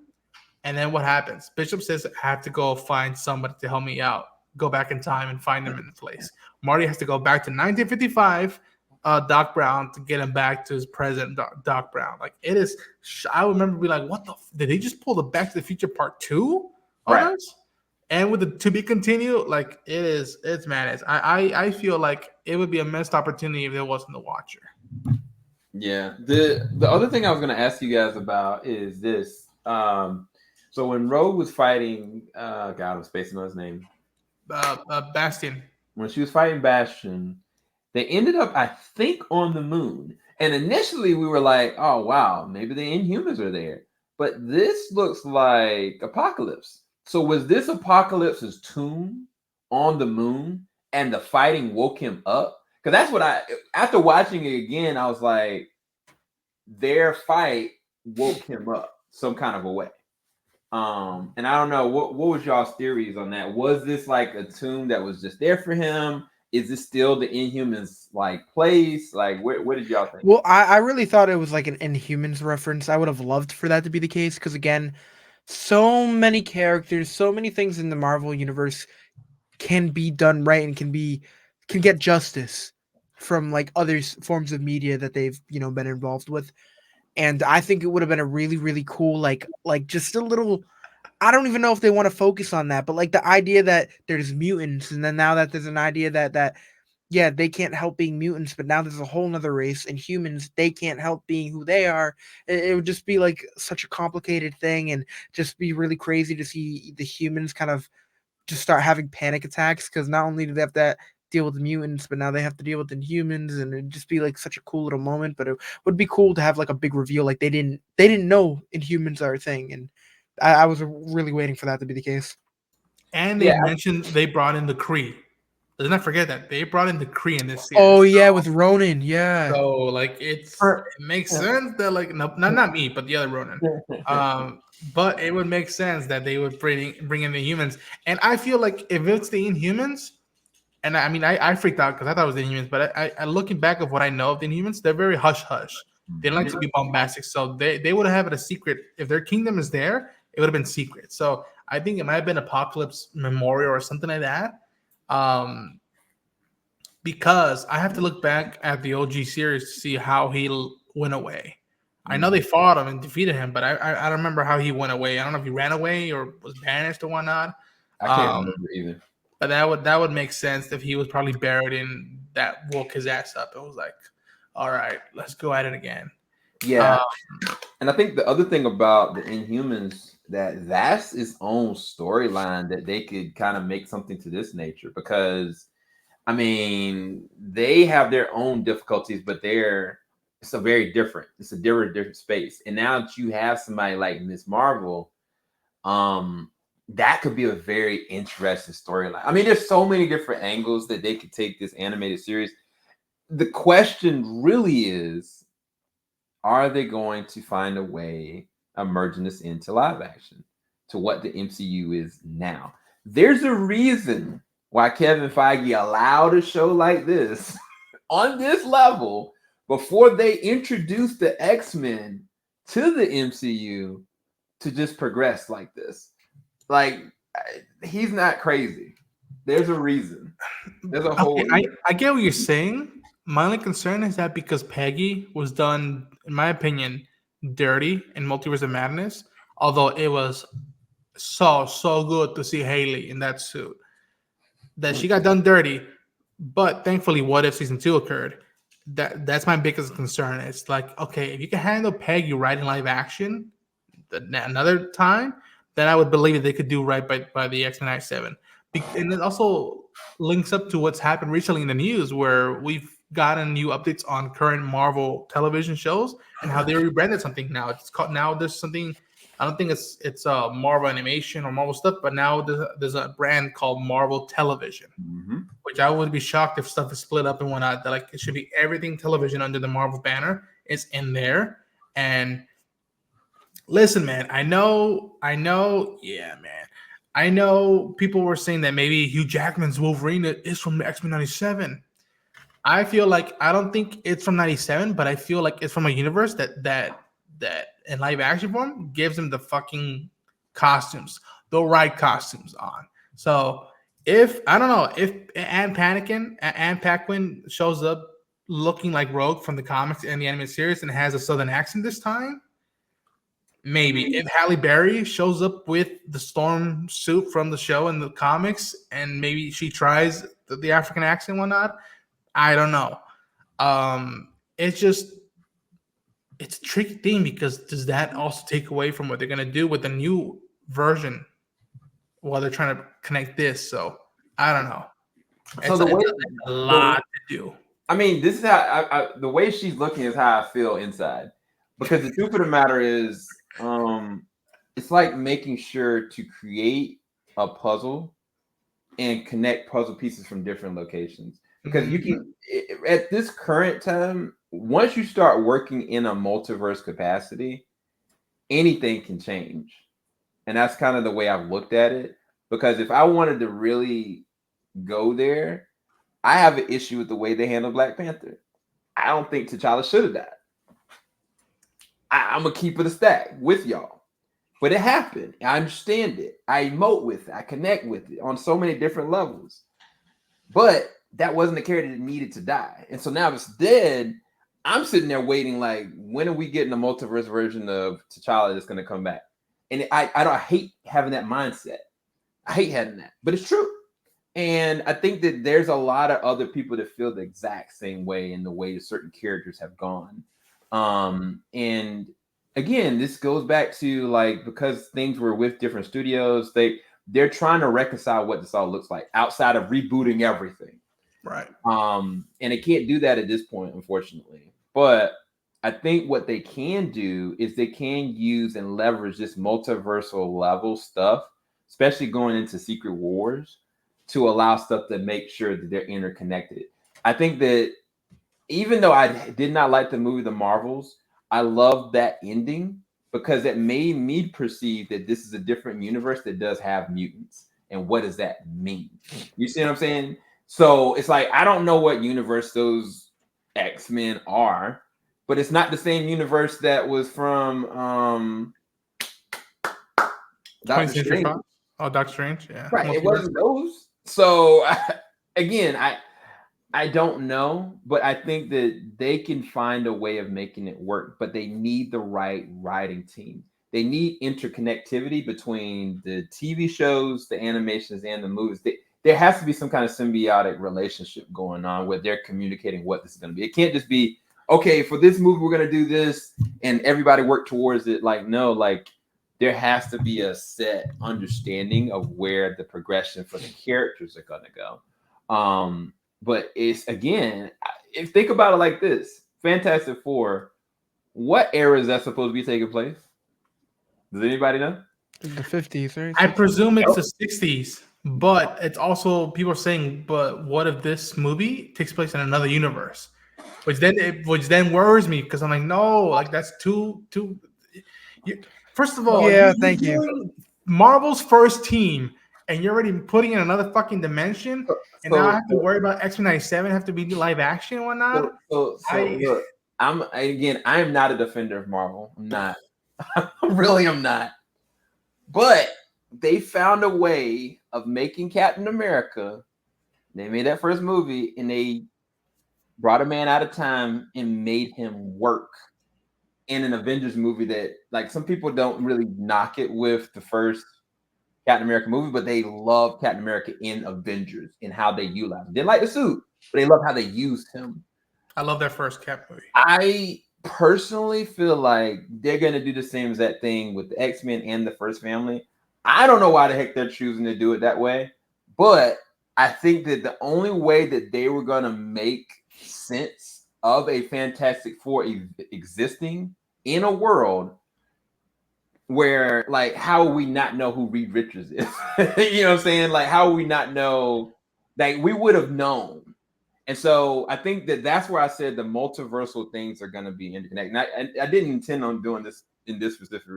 And then what happens? Bishop says, I have to go find somebody to help me out. Go back in time and find him in the place. Marty has to go back to 1955, Doc Brown, to get him back to his present Doc Brown. Like, it is, I remember being like, what the, did they just pull the Back to the Future Part 2 on us? And with the to be continued, like, it's madness. I feel like it would be a missed opportunity if there wasn't the Watcher. Yeah. The other thing I was going to ask you guys about is this. So when Rogue was fighting, God, I'm spacing on his name. Bastion. When she was fighting Bastion, they ended up, I think, on the moon. And initially we were like, oh, wow, maybe the Inhumans are there. But this looks like Apocalypse. So was this Apocalypse's tomb on the moon and the fighting woke him up? Because that's what after watching it again, I was like, their fight woke him up some kind of a way. And I don't know, what was y'all's theories on that? Was this like a tomb that was just there for him? Is this still the Inhumans like place? Like, what did y'all think? Well, I really thought it was like an Inhumans reference. I would have loved for that to be the case because, again, so many characters, so many things in the Marvel universe can be done right and can get justice from like other forms of media that they've, you know, been involved with. And I think it would have been a really, really cool, like just a little, I don't even know if they want to focus on that, but like the idea that there's mutants, and then now that there's an idea that yeah, they can't help being mutants, but now there's a whole nother race, and humans, they can't help being who they are. It would just be like such a complicated thing, and just be really crazy to see the humans kind of just start having panic attacks, because not only do they have to deal with the mutants, but now they have to deal with the humans, and it'd just be like such a cool little moment. But it would be cool to have like a big reveal, like they didn't know Inhumans are a thing, and I was really waiting for that to be the case. And they mentioned they brought in the Kree. Let's not forget that they brought in the Kree in this series. Oh yeah, with Ronin, yeah. So like it makes sense that like not me, but the other Ronin. But it would make sense that they would bring in the humans. And I feel like if it's the Inhumans, and I mean I freaked out because I thought it was the Inhumans, but I looking back of what I know of the Inhumans, they're very hush hush. They don't like to be bombastic, so they would have it a secret. If their kingdom is there, it would have been secret. So I think it might have been Apocalypse Memorial or something like that. Because I have to look back at the OG series to see how he went away. I know they fought him and defeated him, but I don't remember how he went away. I don't know if he ran away or was banished or whatnot. I can't remember either. But that would make sense if he was probably buried in that woke his ass up. It was like, all right, let's go at it again. Yeah. And I think the other thing about the Inhumans, that's its own storyline that they could kind of make something to this nature, because I mean, they have their own difficulties, but it's a different space. And now that you have somebody like Ms. Marvel, that could be a very interesting storyline. I mean, there's so many different angles that they could take this animated series. The question really is, are they going to find a way of merging this into live action to what the MCU is now? There's a reason why Kevin Feige allowed a show like this on this level before they introduced the X-Men to the MCU to just progress like this. Like, he's not crazy. There's a reason. There's a whole. Okay, I get what you're saying. My only concern is that because Peggy was done, in my opinion, dirty in Multiverse of Madness, although it was so good to see Haley in that suit, that she got done dirty. But thankfully, What If Season 2 occurred. That's my biggest concern. It's like, okay, if you can handle Peggy right in live action another time, then I would believe that they could do right by the X-Men Act 7. And it also links up to what's happened recently in the news, where we've gotten new updates on current Marvel television shows and how they rebranded something now. It's called, now there's something, I don't think it's Marvel Animation or Marvel stuff, but now there's a brand called Marvel Television, which I would be shocked if stuff is split up and whatnot. That, like, it should be everything television under the Marvel banner is in there. And listen, man, I know, yeah, man. I know people were saying that maybe Hugh Jackman's Wolverine is from X-Men 97. I feel like, I don't think it's from 97, but I feel like it's from a universe that in live action form gives him the fucking costumes, the right costumes on. So if, I don't know, if Anne Paquin shows up looking like Rogue from the comics and the animated series and has a Southern accent this time, maybe. If Halle Berry shows up with the Storm suit from the show and the comics, and maybe she tries the African accent and whatnot, I don't know. It's just, it's a tricky thing, because does that also take away from what they're going to do with the new version while they're trying to connect this? So I don't know. So It's a lot to do. I mean, this is how the way she's looking is how I feel inside. Because the truth of the matter is, it's like making sure to create a puzzle and connect puzzle pieces from different locations. Because you can, at this current time, once you start working in a multiverse capacity, anything can change. And that's kind of the way I've looked at it. Because if I wanted to really go there, I have an issue with the way they handle Black Panther. I don't think T'Challa should have died. I'm going to keep it a stack with y'all. But it happened. I understand it. I emote with it. I connect with it on so many different levels. But that wasn't the character that needed to die. And so now it's dead. I'm sitting there waiting, like, when are we getting a multiverse version of T'Challa that's going to come back? And I hate having that mindset. I hate having that. But it's true. And I think that there's a lot of other people that feel the exact same way in the way that certain characters have gone. And again, this goes back to, like, because things were with different studios, they're trying to reconcile what this all looks like outside of rebooting everything. Right. And they can't do that at this point, unfortunately. But I think what they can do is they can use and leverage this multiversal level stuff, especially going into Secret Wars, to allow stuff to make sure that they're interconnected. I think that even though I did not like the movie The Marvels, I loved that ending because it made me perceive that this is a different universe that does have mutants. And what does that mean? You see what I'm saying? So it's like, I don't know what universe those X-Men are, but it's not the same universe that was from Doctor Strange. Oh, Doctor Strange, yeah. Right, it wasn't those. So again, I don't know, but I think that they can find a way of making it work, but they need the right writing team. They need interconnectivity between the TV shows, the animations, and the movies. There has to be some kind of symbiotic relationship going on where they're communicating what this is going to be. It can't just be, okay, for this movie, we're going to do this and everybody work towards it. Like, no, like there has to be a set understanding of where the progression for the characters are going to go. But it's, again, if think about it like this, Fantastic Four, what era is that supposed to be taking place? Does anybody know? The 50s, right? I presume it's the 60s, but it's also, people are saying, but what if this movie takes place in another universe? which then worries me because I'm like, no, like that's too. First of all, Yeah, you're thank you. doing Marvel's first team, and you're already putting in another fucking dimension, and now I have to worry about X-Men 97 have to be live action and whatnot. So look, I am not a defender of Marvel. I'm not. Really, I'm not. But they found a way of making Captain America. They made that first movie, and they brought a man out of time and made him work in an Avengers movie that, like, some people don't really knock it with the first Captain America movie, but they love Captain America in Avengers and how they utilize him. They didn't like the suit, but they love how they used him. I love that first Cap movie. I personally feel like they're going to do the same exact thing with the X-Men and the First Family. I don't know why the heck they're choosing to do it that way, but I think that the only way that they were going to make sense of a Fantastic Four existing in a world where, like, how will we not know who Reed Richards is? You know what I'm saying? Like, how will we not know? Like, we would have known. And so I think that that's where I said the multiversal things are going to be interconnected. And I didn't intend on doing this in this specific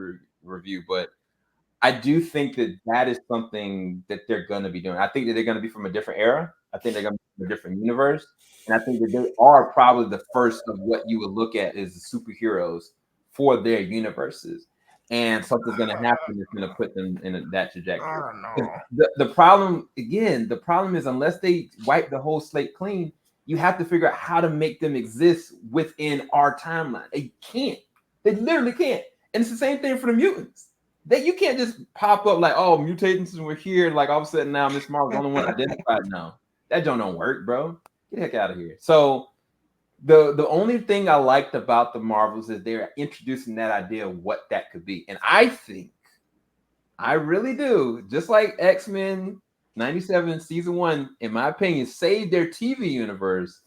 review, but I do think that that is something that they're going to be doing. I think that they're going to be from a different era. I think they're going to be from a different universe. And I think that they are probably the first of what you would look at as the superheroes for their universes. And something's going to happen that's going to put them in that trajectory. I don't know. The problem is unless they wipe the whole slate clean, you have to figure out how to make them exist within our timeline. They can't. They literally can't. And it's the same thing for the mutants. You can't just pop up like, oh, mutants and we're here. Like all of a sudden now Miss Marvel's the only one identified now. That don't work, bro. Get the heck out of here. So the only thing I liked about the Marvels is they're introducing that idea of what that could be. And I really do, just like X-Men 97 season 1, in my opinion, saved their TV universe.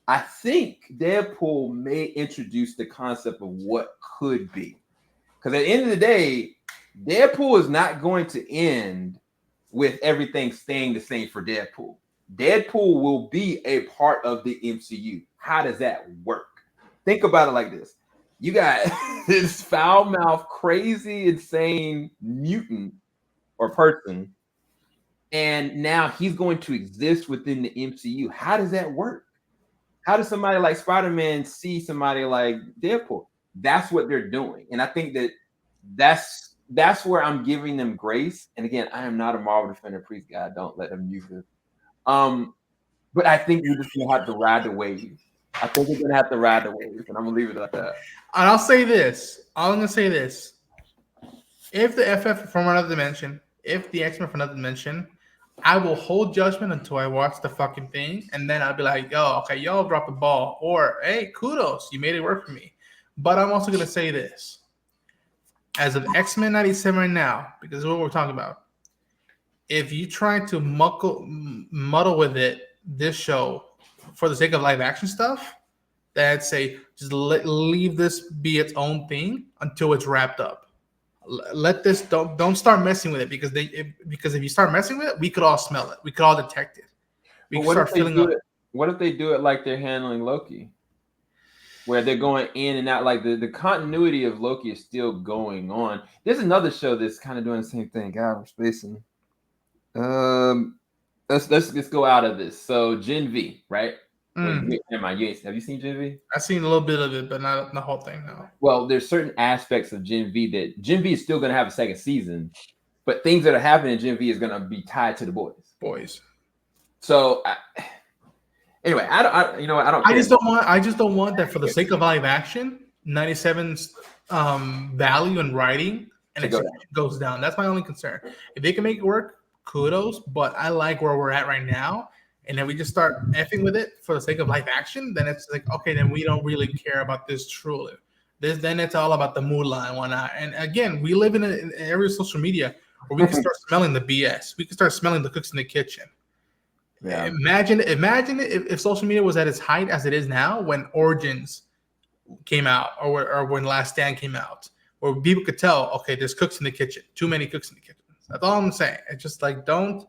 I think Deadpool may introduce the concept of what could be. Because at the end of the day, Deadpool is not going to end with everything staying the same for Deadpool. Deadpool will be a part of the MCU. How does that work? Think about it like this. You got this foul-mouthed, crazy, insane mutant or person, and now he's going to exist within the MCU. How does that work? How does somebody like Spider-Man see somebody like Deadpool? That's what they're doing. And I think that that's where I'm giving them grace. And again, I am not a Marvel defender. Please, God, don't let them use this. But I think we're just going to have to ride the wave. I think we're going to have to ride the wave. And I'm going to leave it at that. And I'll say this. I'm going to say this. If the FF from another dimension, if the X-Men from another dimension, I will hold judgment until I watch the fucking thing. And then I'll be like, yo, okay, y'all dropped the ball. Or, hey, kudos. You made it work for me. But I'm also going to say this. As of X-Men 97 right now, because this is what we're talking about, if you try to muddle with it, this show, for the sake of live action stuff, then I'd say just leave this be its own thing until it's wrapped up. Let this don't start messing with it because if you start messing with it, we could all smell it. We could all detect it. We could start filling up. What if they do it like they're handling Loki? Where they're going in and out, like the continuity of Loki is still going on. There's another show that's kind of doing the same thing. God, we're spacing. Let's go out of this. So Gen V, right? Have you seen Gen V? I've seen a little bit of it, but not the whole thing. No. Well, there's certain aspects of Gen V that Gen V is still going to have a second season, but things that are happening in Gen V is going to be tied to the boys. So anyway, I don't. I just don't want that for the sake of live action. 97's value in writing and it goes down. That's my only concern. If they can make it work, kudos. But I like where we're at right now. And then we just start effing with it for the sake of live action. Then it's like, okay, then we don't really care about this truly. Then it's all about the moonlight and whatnot. And again, we live in an area of social media where we can start smelling the BS. We can start smelling the cooks in the kitchen. Yeah. Imagine if social media was at its height as it is now when Origins came out or when Last Stand came out, where people could tell, okay, there's cooks in the kitchen, too many cooks in the kitchen. That's all I'm saying. It's just like don't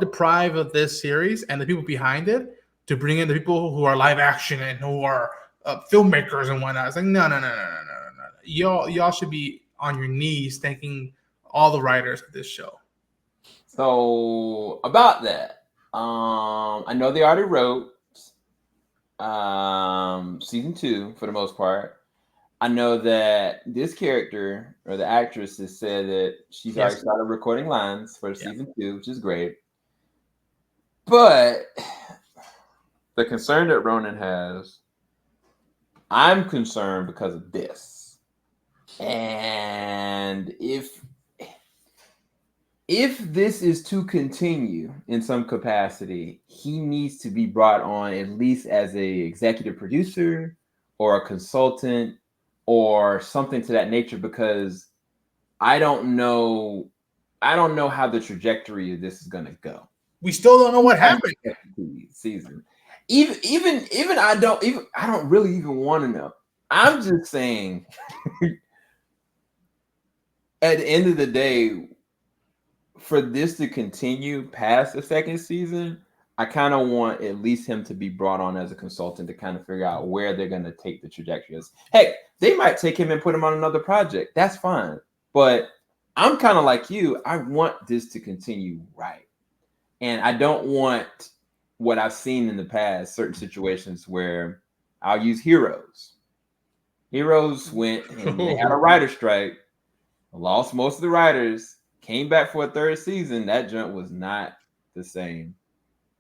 deprive of this series and the people behind it to bring in the people who are live action and who are filmmakers and whatnot. It's like, no. Y'all should be on your knees thanking all the writers of this show. So about that, I know they already wrote season 2 for the most part. I know that this character or the actress has said that she's already started recording lines for season 2, which is great. But the concern that Ronin has, I'm concerned because of this. And if this is to continue in some capacity, he needs to be brought on at least as a executive producer or a consultant or something to that nature, because I don't know how the trajectory of this is going to go. We still don't know what happened. Season. Even I don't really even want to know. I'm just saying at the end of the day, for this to continue past the second season, I kind of want at least him to be brought on as a consultant to kind of figure out where they're going to take the trajectory. Heck, they might take him and put him on another project. That's fine. But I'm kind of like you. I want this to continue right. And I don't want what I've seen in the past, certain situations where I'll use Heroes. Heroes went and they had a writer strike, lost most of the writers, came back for a third season. That joint was not the same.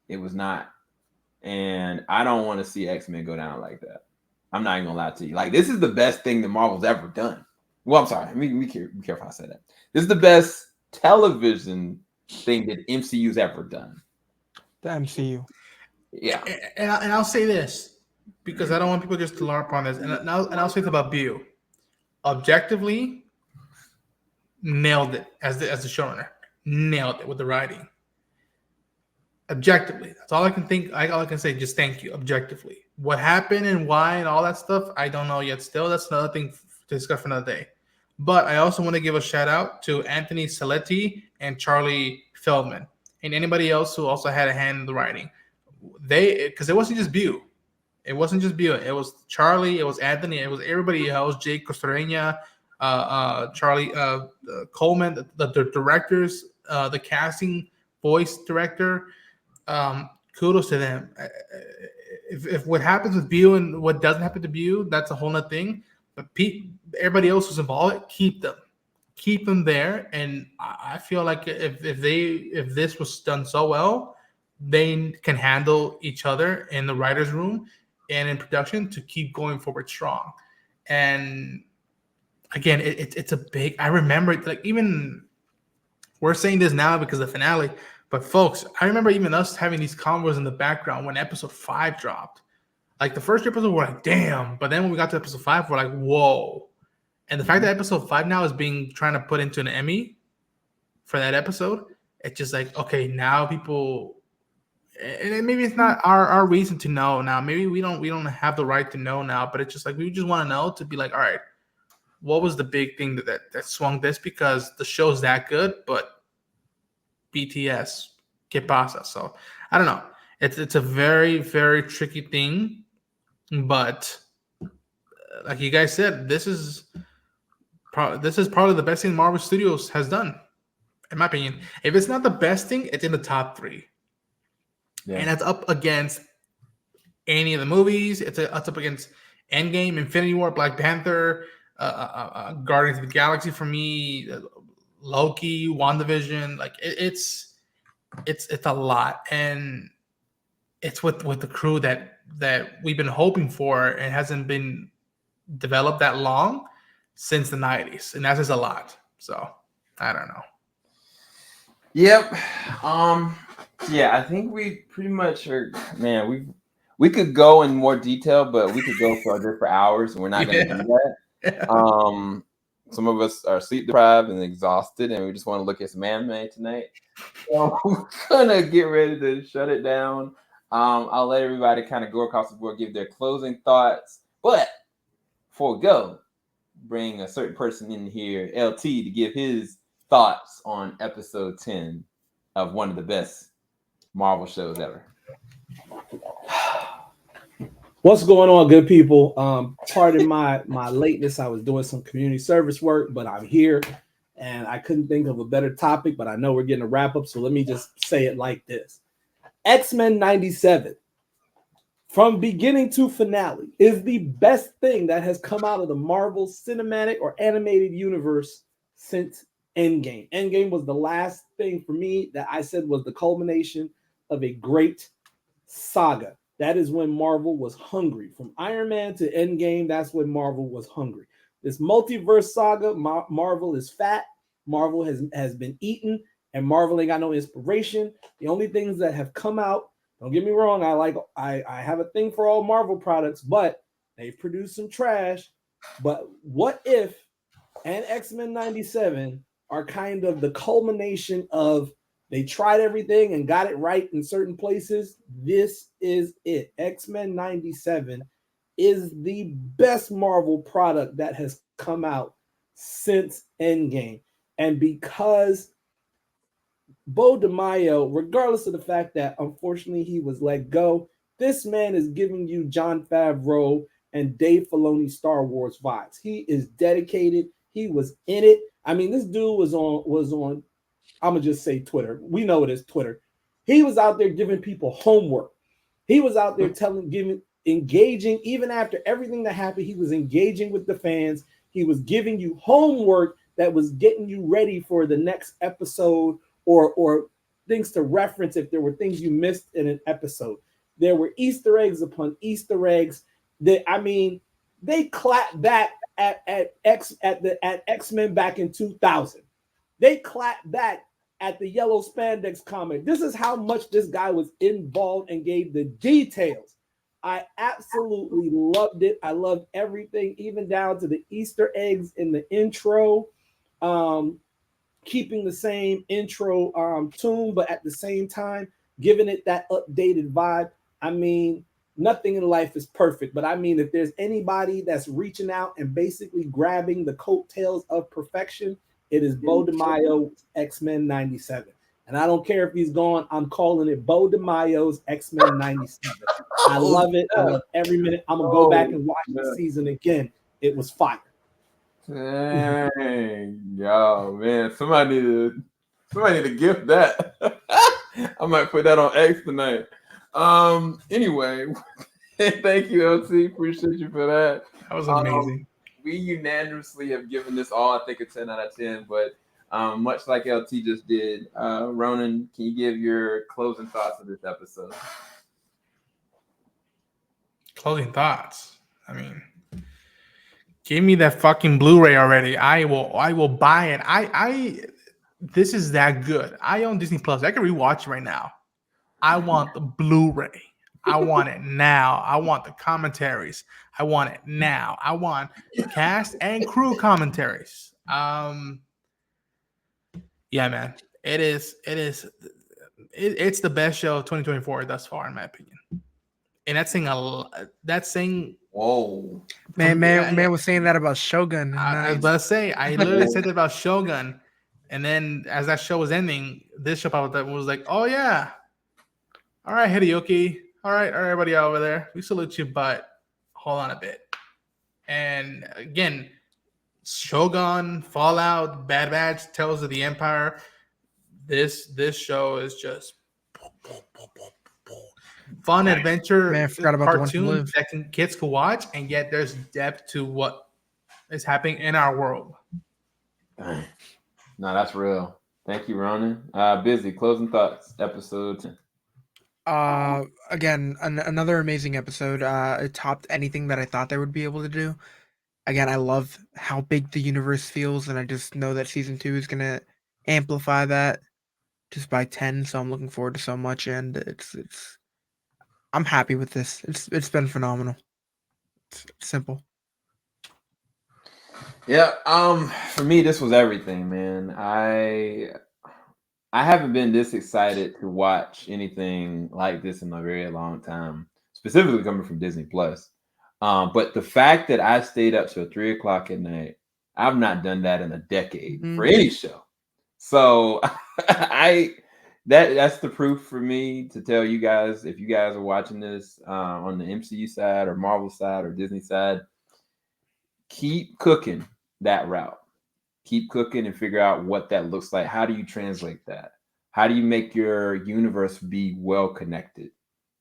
It was not. And I don't want to see X-Men go down like that. I'm not even gonna lie to you. Like, this is the best thing that Marvel's ever done. Well, I'm sorry. Be careful how I say that. This is the best television thing that MCU's ever done. The MCU. Yeah. And I'll say this, because I don't want people just to LARP on this. And I'll say this about Beau. Objectively, nailed it as the showrunner. Nailed it with the writing. Objectively, that's all I can think. All I can say, just thank you. Objectively, what happened and why and all that stuff, I don't know yet. Still, that's another thing to discuss for another day. But I also want to give a shout out to Anthony Saletti and Charlie Feldman and anybody else who also had a hand in the writing. Because it wasn't just Beau. It wasn't just Beau. It was Charlie. It was Anthony. It was everybody else. Jake Costarena, Charlie Coleman, the directors, the casting voice director. Kudos to them. If what happens with Beau and what doesn't happen to Beau, that's a whole nother thing. But everybody else who's involved, keep them there. And I feel like if this was done so well, they can handle each other in the writers' room and in production to keep going forward strong. And again, it's a big. I remember, like, even we're saying this now because of the finale. But folks, I remember even us having these convos in the background when episode 5 dropped. Like, the first episode, we're like, damn. But then when we got to episode 5, we're like, whoa. And the fact that episode 5 now is trying to put into an Emmy for that episode, it's just like, okay, now people, and maybe it's not our reason to know now. Maybe we don't have the right to know now, but it's just like, we just want to know, to be like, all right, what was the big thing that swung this? Because the show's that good, but BTS, ¿qué pasa? So I don't know. It's a very, very tricky thing, but like you guys said, this is probably the best thing Marvel Studios has done, in my opinion. If it's not the best thing, it's in the top 3, and that's up against any of the movies. It's up against Endgame, Infinity War, Black Panther, Guardians of the Galaxy for me. Loki, WandaVision, like it's a lot, and it's with the crew that we've been hoping for, and hasn't been developed that long since the 90s, and that's just a lot. So I don't know. Yep. Yeah, I think we pretty much are. Man, we could go in more detail, but we could go for hours, and we're not going to do that. Some of us are sleep deprived and exhausted, and we just want to look at some anime tonight. So we're gonna get ready to shut it down. I'll let everybody kind of go across the board, give their closing thoughts. But before we go, bring a certain person in here, LT, to give his thoughts on episode 10 of one of the best Marvel shows ever. What's going on, good people? Pardon my lateness. I was doing some community service work, but I'm here and I couldn't think of a better topic, but I know we're getting a wrap up, so let me just say it like this. X-Men 97, from beginning to finale, is the best thing that has come out of the Marvel cinematic or animated universe since Endgame. Endgame was the last thing for me that I said was the culmination of a great saga. That is when Marvel was hungry. From Iron Man to Endgame, that's when Marvel was hungry. This multiverse saga, Marvel is fat. Marvel has been eaten, and Marvel ain't got no inspiration. The only things that have come out, don't get me wrong, I have a thing for all Marvel products, but they've produced some trash. But What If and X-Men 97 are kind of the culmination of they tried everything and got it right in certain places. This is it. X-Men 97 is the best Marvel product that has come out since Endgame. And because Beau DeMayo, regardless of the fact that unfortunately he was let go, this man is giving you Jon Favreau and Dave Filoni Star Wars vibes. He is dedicated. He was in it. I mean, this dude was on I'm gonna just say Twitter. We know it is Twitter. He was out there giving people homework. He was out there engaging, even after everything that happened, he was engaging with the fans. He was giving you homework that was getting you ready for the next episode or things to reference if there were things you missed in an episode. There were Easter eggs upon Easter eggs. They clapped back at X-Men back in 2000. They clapped back at the yellow spandex comic. This is how much this guy was involved and gave the details. I absolutely loved it. I loved everything, even down to the Easter eggs in the intro. Keeping the same intro tune, but at the same time, giving it that updated vibe. I mean, nothing in life is perfect, but I mean, if there's anybody that's reaching out and basically grabbing the coattails of perfection, it is Beau DeMayo, X-Men 97. And I don't care if he's gone, I'm calling it Beau DeMayo's X-Men 97. I love it. I love every minute. I'm going to go back and watch the season again. It was fire. Dang, yo, man, somebody need to gift that. I might put that on X tonight. Anyway, thank you, LT. Appreciate you for that. That was amazing. We unanimously have given this all, I think, a 10 out of 10. But much like LT just did, Ronin, can you give your closing thoughts of this episode? Closing thoughts. I mean, give me that fucking Blu-ray already. I will buy it. This is that good. I own Disney Plus. I can rewatch it right now. I want the Blu-ray. I want it now. I want the commentaries. I want it now. I want cast and crew commentaries. Yeah, man. It's the best show of 2024 thus far, in my opinion. And that's saying whoa. Man was saying that about Shogun. I was about to say, I literally said that about Shogun. And then as that show was ending, this show popped up and was like, oh yeah. All right, Hideyuki. All right, everybody over there. We salute you, but hold on a bit. And again, Shogun, Fallout, Bad Batch, Tales of the Empire. This show is just fun adventure. Man, I forgot about cartoon that kids can watch, and yet there's depth to what is happening in our world. No, that's real. Thank you, Ronin. Bizzy, closing thoughts, episode 10. Again, another amazing episode. It topped anything that I thought they would be able to do. Again, I love how big the universe feels, and I just know that season 2 is gonna amplify that just by 10. So I'm looking forward to so much, and I'm happy with this. It's been phenomenal. It's simple. Yeah, for me, this was everything, man. I haven't been this excited to watch anything like this in a very long time, specifically coming from Disney Plus. But the fact that I stayed up till 3:00 at night, I've not done that in a decade for any show. So that's the proof for me to tell you guys, if you guys are watching this on the MCU side or Marvel side or Disney side, keep cooking that route. Keep cooking and figure out what that looks like. How do you translate that? How do you make your universe be well connected,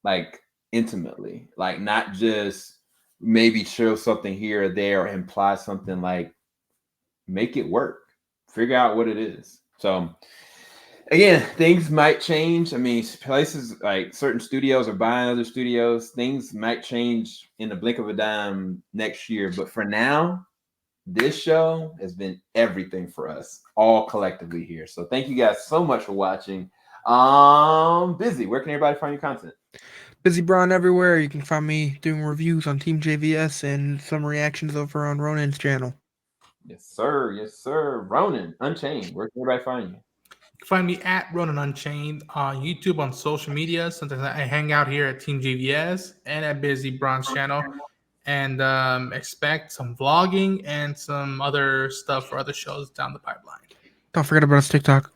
like intimately, like not just maybe show something here or there or imply something, like make it work, figure out what it is. So again, things might change. I mean, places like certain studios are buying other studios. Things might change in the blink of a dime next year. But for now, this show has been everything for us all collectively here. So thank you guys so much for watching. Bizzy, where can everybody find your content? Bizzy Braun everywhere. You can find me doing reviews on TeamJVS and some reactions over on Ronin's channel. Yes, sir. Yes, sir. Ronin, Unchained. Where can everybody find you? You can find me at Ronin Unchained on YouTube, on social media. Sometimes I hang out here at TeamJVS and at Bizzy Braun's channel. And expect some vlogging and some other stuff for other shows down the pipeline. Don't forget about his TikTok.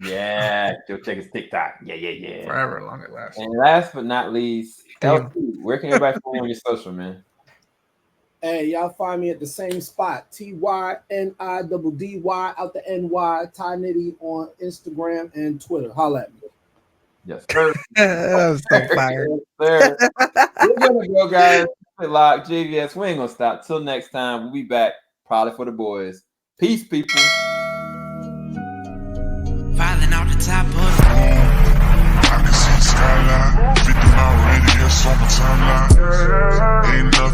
Yeah, go check his TikTok. Yeah. Forever long it lasts. And last but not least, Damn. LP, where can everybody find you on your social, man? Hey, y'all find me at the same spot, TYNIDDY out the NY, Ty Nitty on Instagram and Twitter. Holla at me. Yes, sir. That was so fire. Yes, sir. We're gonna go, guys. Lock JVS. We ain't gonna stop. Till next time, we'll be back probably for the boys. Peace, people. Filing out the top of I can see the skyline, 50 mile radius on my timeline. Ain't nothing.